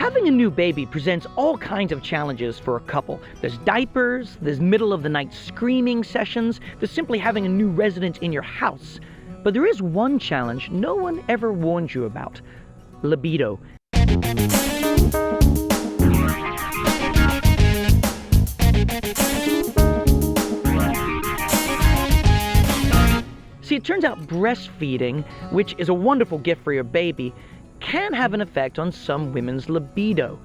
Having a new baby presents all kinds of challenges for a couple. There's diapers, there's middle of the night screaming sessions, there's simply having a new resident in your house. But there is one challenge no one ever warned you about: libido. See, it turns out breastfeeding, which is a wonderful gift for your baby, can have an effect on some women's libido.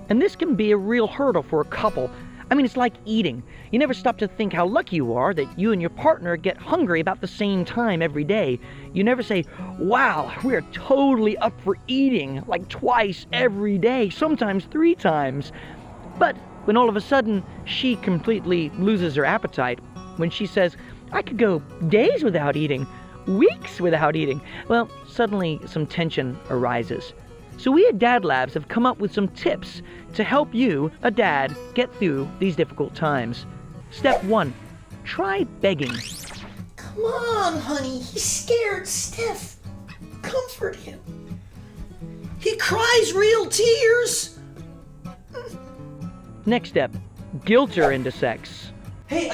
And this can be a real hurdle for a couple. I mean, it's like eating. You never stop to think how lucky you are that you and your partner get hungry about the same time every day. You never say, wow, we're totally up for eating like twice every day, sometimes 3 times. But when all of a sudden she completely loses her appetite, when she says, I could go days without eating, weeks without eating, well, suddenly some tension arises. So we at DadLabs have come up with some tips to help you, a dad, get through these difficult times. Step 1, try begging. Come on, honey, he's scared stiff. Comfort him. He cries real tears. Next step, guilt her into sex. Hey,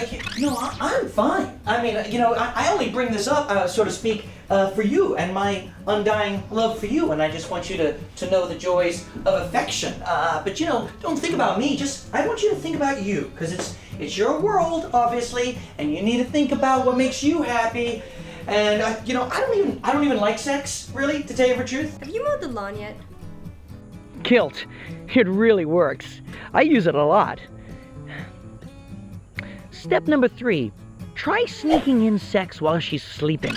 I'm fine. I mean, I only bring this up, so to speak, for you and my undying love for you, and I just want you to know the joys of affection. But don't think about me. I want you to think about you, because it's your world, obviously, and you need to think about what makes you happy. And I don't even like sex, really, to tell you the truth. Have you mowed the lawn yet? Guilt. It really works. I use it a lot. Step number 3, try sneaking in sex while she's sleeping.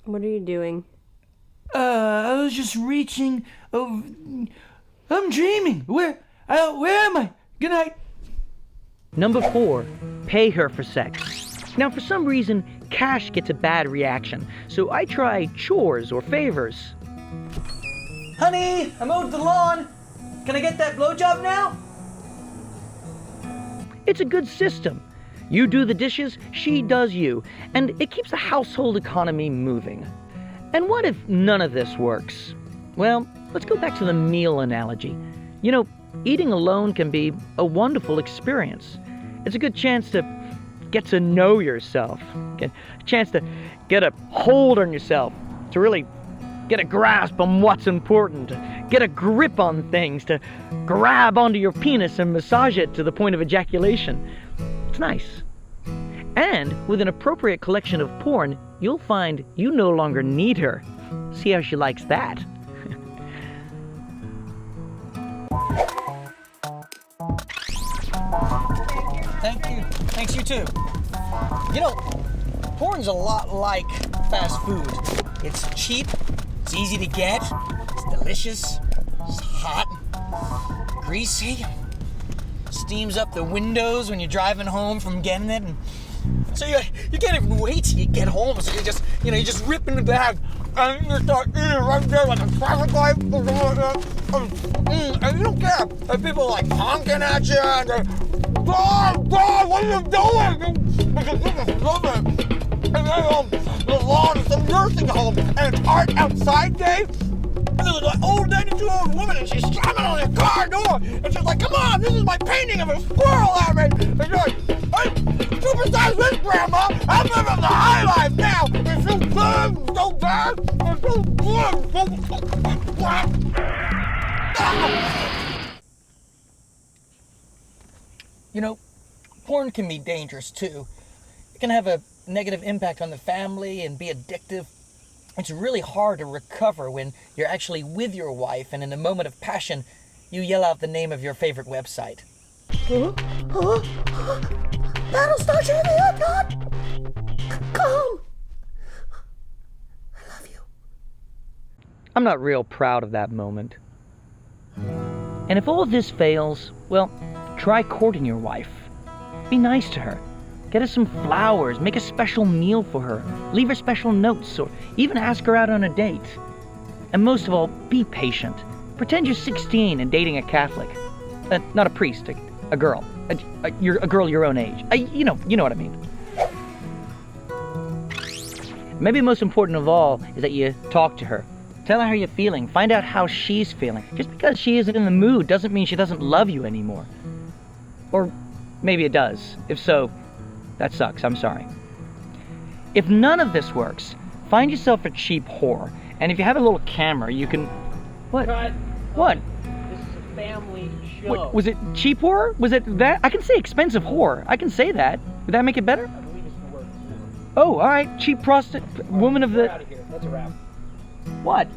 What are you doing? I was just reaching over. I'm dreaming. Where am I? Good night. Number 4, pay her for sex. Now, for some reason, cash gets a bad reaction, so I try chores or favors. Honey, I mowed the lawn. Can I get that blowjob now? It's a good system. You do the dishes, she does you, and it keeps the household economy moving. And what if none of this works? Well, let's go back to the meal analogy. Eating alone can be a wonderful experience. It's a good chance to get to know yourself, a chance to get a hold on yourself, to really get a grasp on what's important, get a grip on things, to grab onto your penis and massage it to the point of ejaculation. It's nice. And with an appropriate collection of porn, you'll find you no longer need her. See how she likes that. Thank you. Thanks, you too. Porn's a lot like fast food. It's cheap, it's easy to get, it's delicious, it's hot, greasy, steams up the windows when you're driving home from getting it, and so you can't even wait till you get home, so you just rip in the bag, and you start eating right there like a traffic light, and you don't care if people are like honking at you, and they're, God, what are you doing? Because this is lovely. And then the lawn is some nursing home, and it's art outside day. And there's an old 92-year-old woman, and she's slamming on the car door, and she's like, come on, this is my painting of a squirrel I made. And she's like, hey, supersize this, Grandma. I'm living the high life now. It's so good, so bad, it's so good, porn can be dangerous, too. It can have a negative impact on the family and be addictive. It's really hard to recover when you're actually with your wife and in a moment of passion, you yell out the name of your favorite website. Battlestar Juliet, come! I love you. I'm not real proud of that moment. And if all of this fails, well, try courting your wife. Be nice to her. Get her some flowers, make a special meal for her, leave her special notes, or even ask her out on a date. And most of all, be patient. Pretend you're 16 and dating a Catholic. Not a priest, a girl. You're a girl your own age. You know what I mean. Maybe most important of all is that you talk to her. Tell her how you're feeling. Find out how she's feeling. Just because she isn't in the mood doesn't mean she doesn't love you anymore. Or maybe it does. If so, that sucks. I'm sorry. If none of this works, find yourself a cheap whore. And if you have a little camera, you can... What? Cut. What? This is a family show. Wait, was it cheap whore? Was it that? I can say expensive whore. I can say that. Would that make it better? I believe it's the word. Oh, all right. Cheap prostitute, woman of We're the... out of here. That's a wrap. What?